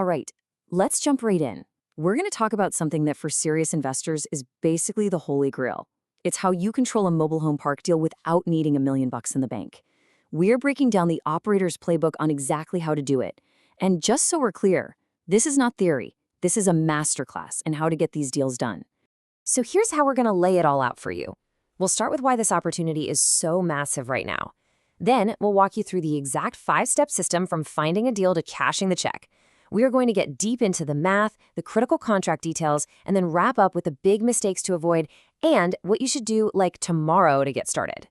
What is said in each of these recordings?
All right, let's jump right in. We're going to talk about something that for serious investors is basically the holy grail. It's how you control a mobile home park deal without needing $1 million in the bank. We're breaking down the operator's playbook on exactly how to do it. And just so we're clear, this is not theory. This is a masterclass in how to get these deals done. So here's how we're going to lay it all out for you. We'll start with why this opportunity is so massive right now. Then we'll walk you through the exact 5-step system from finding a deal to cashing the check. We are going to get deep into the math, the critical contract details, and then wrap up with the big mistakes to avoid and what you should do like tomorrow to get started.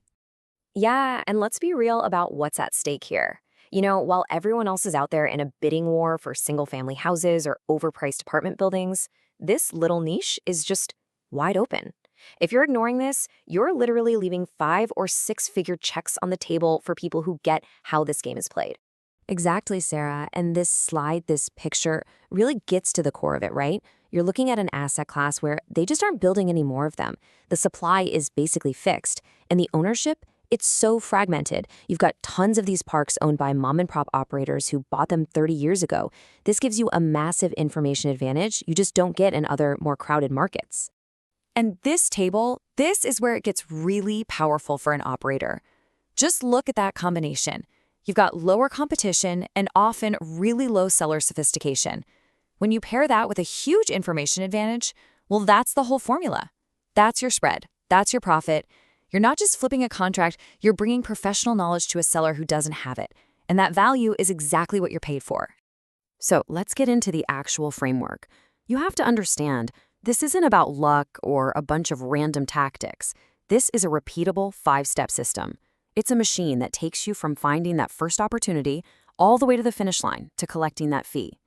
Yeah, and let's be real about what's at stake here. You know, while everyone else is out there in a bidding war for single-family houses or overpriced apartment buildings, this little niche is just wide open. If you're ignoring this, you're literally leaving 5- or 6-figure checks on the table for people who get how this game is played. Exactly, Sarah. And this slide, this picture, really gets to the core of it, right? You're looking at an asset class where they just aren't building any more of them. The supply is basically fixed, and the ownership, it's so fragmented. You've got tons of these parks owned by mom-and-pop operators who bought them 30 years ago. This gives you a massive information advantage you just don't get in other, more crowded markets. And this table, this is where it gets really powerful for an operator. Just look at that combination. You've got lower competition and often really low seller sophistication. When you pair that with a huge information advantage, well, that's the whole formula. That's your spread. That's your profit. You're not just flipping a contract, you're bringing professional knowledge to a seller who doesn't have it. And that value is exactly what you're paid for. So let's get into the actual framework. You have to understand, this isn't about luck or a bunch of random tactics. This is a repeatable 5-step system. It's a machine that takes you from finding that first opportunity all the way to the finish line to collecting that fee.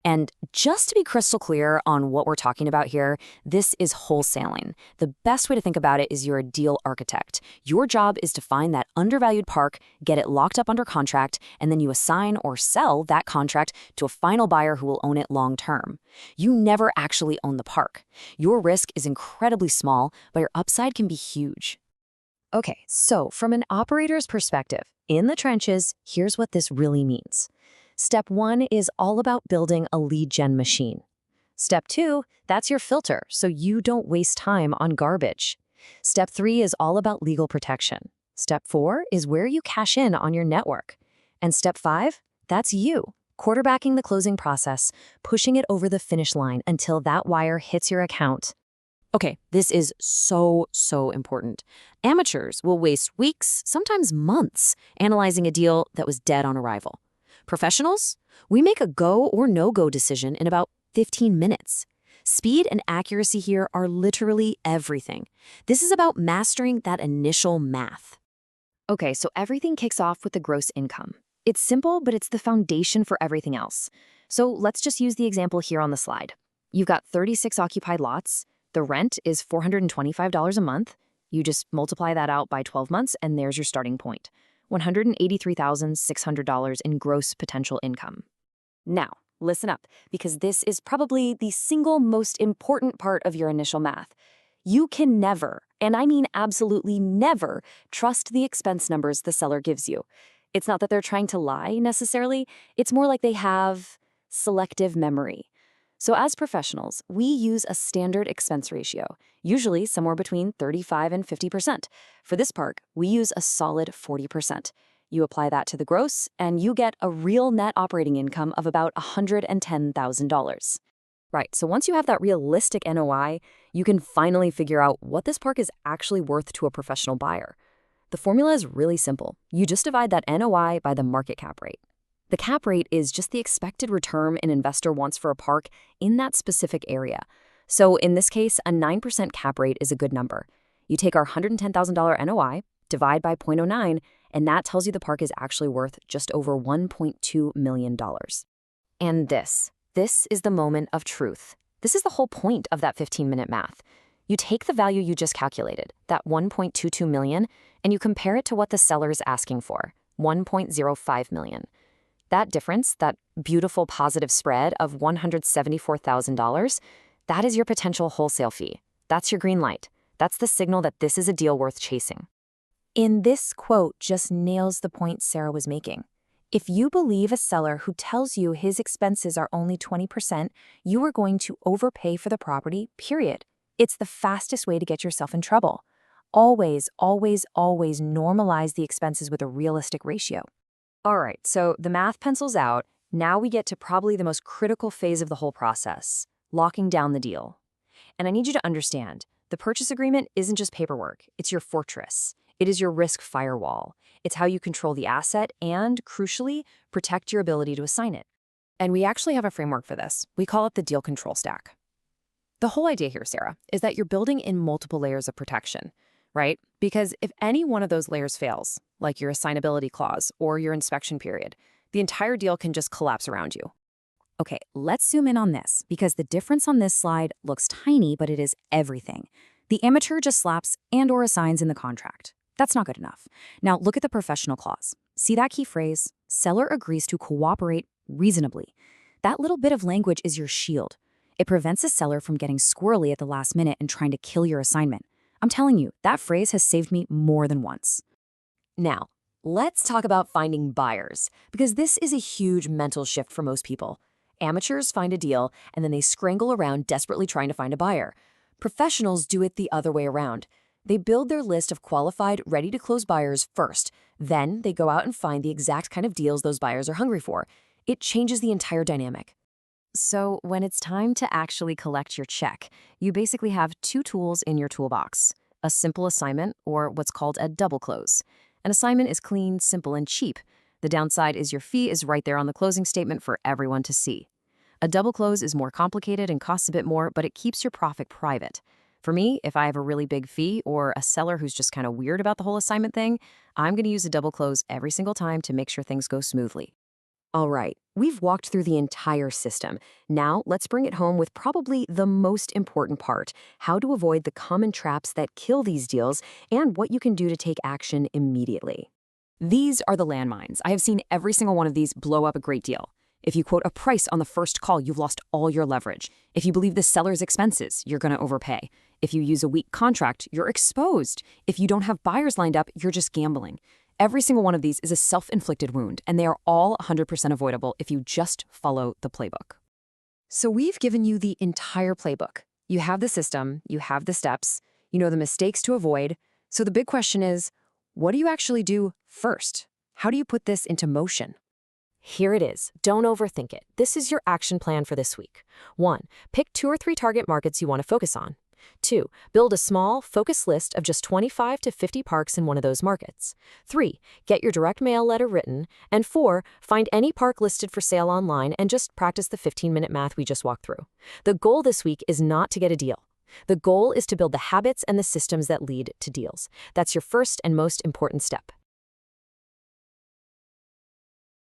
And just to be crystal clear on what we're talking about here, this is wholesaling. The best way to think about it is you're a deal architect. Your job is to find that undervalued park, get it locked up under contract, and then you assign or sell that contract to a final buyer who will own it long term. You never actually own the park. Your risk is incredibly small, but your upside can be huge. Okay, so from an operator's perspective, in the trenches, here's what this really means. Step 1 is all about building a lead gen machine. Step 2, that's your filter, so you don't waste time on garbage. Step 3 is all about legal protection. Step 4 is where you cash in on your network. And Step 5, that's you, quarterbacking the closing process, pushing it over the finish line until that wire hits your account. Okay, this is so important. Amateurs will waste weeks, sometimes months, analyzing a deal that was dead on arrival. Professionals, we make a go or no-go decision in about 15 minutes. Speed and accuracy here are literally everything. This is about mastering that initial math. Okay, so everything kicks off with the gross income. It's simple, but it's the foundation for everything else. So let's just use the example here on the slide. You've got 36 occupied lots. The rent is $425 a month. You just multiply that out by 12 months, and there's your starting point. $183,600 in gross potential income. Now, listen up, because this is probably the single most important part of your initial math. You can never, and I mean absolutely never, trust the expense numbers the seller gives you. It's not that they're trying to lie necessarily, it's more like they have selective memory. So as professionals, we use a standard expense ratio, usually somewhere between 35 and 50%. For this park, we use a solid 40%. You apply that to the gross, and you get a real net operating income of about $110,000. Right, so once you have that realistic NOI, you can finally figure out what this park is actually worth to a professional buyer. The formula is really simple. You just divide that NOI by the market cap rate. The cap rate is just the expected return an investor wants for a park in that specific area. So in this case, a 9% cap rate is a good number. You take our $110,000 NOI, divide by 0.09, and that tells you the park is actually worth just over $1.2 million. And this is the moment of truth. This is the whole point of that 15-minute math. You take the value you just calculated, that $1.22 million, and you compare it to what the seller is asking for, $1.05 million. That difference, that beautiful positive spread of $174,000, that is your potential wholesale fee. That's your green light. That's the signal that this is a deal worth chasing. In this quote just nails the point Sarah was making. If you believe a seller who tells you his expenses are only 20%, you are going to overpay for the property, period. It's the fastest way to get yourself in trouble. Always, always, always normalize the expenses with a realistic ratio. All right, so the math pencils out. Now we get to probably the most critical phase of the whole process, locking down the deal. And I need you to understand, the purchase agreement isn't just paperwork, it's your fortress. It is your risk firewall. It's how you control the asset and, crucially, protect your ability to assign it. And we actually have a framework for this. We call it the deal control stack. The whole idea here, Sarah, is that you're building in multiple layers of protection, right? Because if any one of those layers fails, like your assignability clause or your inspection period, the entire deal can just collapse around you. Okay, let's zoom in on this, because the difference on this slide looks tiny, but it is everything. The amateur just slaps and/or assigns in the contract. That's not good enough. Now look at the professional clause. See that key phrase? Seller agrees to cooperate reasonably. That little bit of language is your shield. It prevents a seller from getting squirrely at the last minute and trying to kill your assignment. I'm telling you, that phrase has saved me more than once. Now, let's talk about finding buyers, because this is a huge mental shift for most people. Amateurs find a deal, and then they scramble around desperately trying to find a buyer. Professionals do it the other way around. They build their list of qualified, ready-to-close buyers first. Then they go out and find the exact kind of deals those buyers are hungry for. It changes the entire dynamic. So when it's time to actually collect your check, you basically have two tools in your toolbox: a simple assignment, or what's called a double close. An assignment is clean, simple, and cheap. The downside is your fee is right there on the closing statement for everyone to see. A double close is more complicated and costs a bit more, but it keeps your profit private. For me, if I have a really big fee or a seller who's just kind of weird about the whole assignment thing, I'm going to use a double close every single time to make sure things go smoothly. All right, we've walked through the entire system. Now let's bring it home with probably the most important part: how to avoid the common traps that kill these deals and what you can do to take action immediately. These are the landmines. I have seen every single one of these blow up a great deal. If you quote a price on the first call, you've lost all your leverage. If you believe the seller's expenses, you're going to overpay. If you use a weak contract, you're exposed. If you don't have buyers lined up, you're just gambling. Every single one of these is a self-inflicted wound, and they are all 100% avoidable if you just follow the playbook. So we've given you the entire playbook. You have the system, you have the steps, you know the mistakes to avoid. So the big question is, what do you actually do first? How do you put this into motion? Here it is. Don't overthink it. This is your action plan for this week. 1. Pick 2 or 3 target markets you want to focus on. 2. Build a small, focused list of just 25 to 50 parks in one of those markets. 3. Get your direct mail letter written. And 4. Find any park listed for sale online and just practice the 15-minute math we just walked through. The goal this week is not to get a deal. The goal is to build the habits and the systems that lead to deals. That's your first and most important step.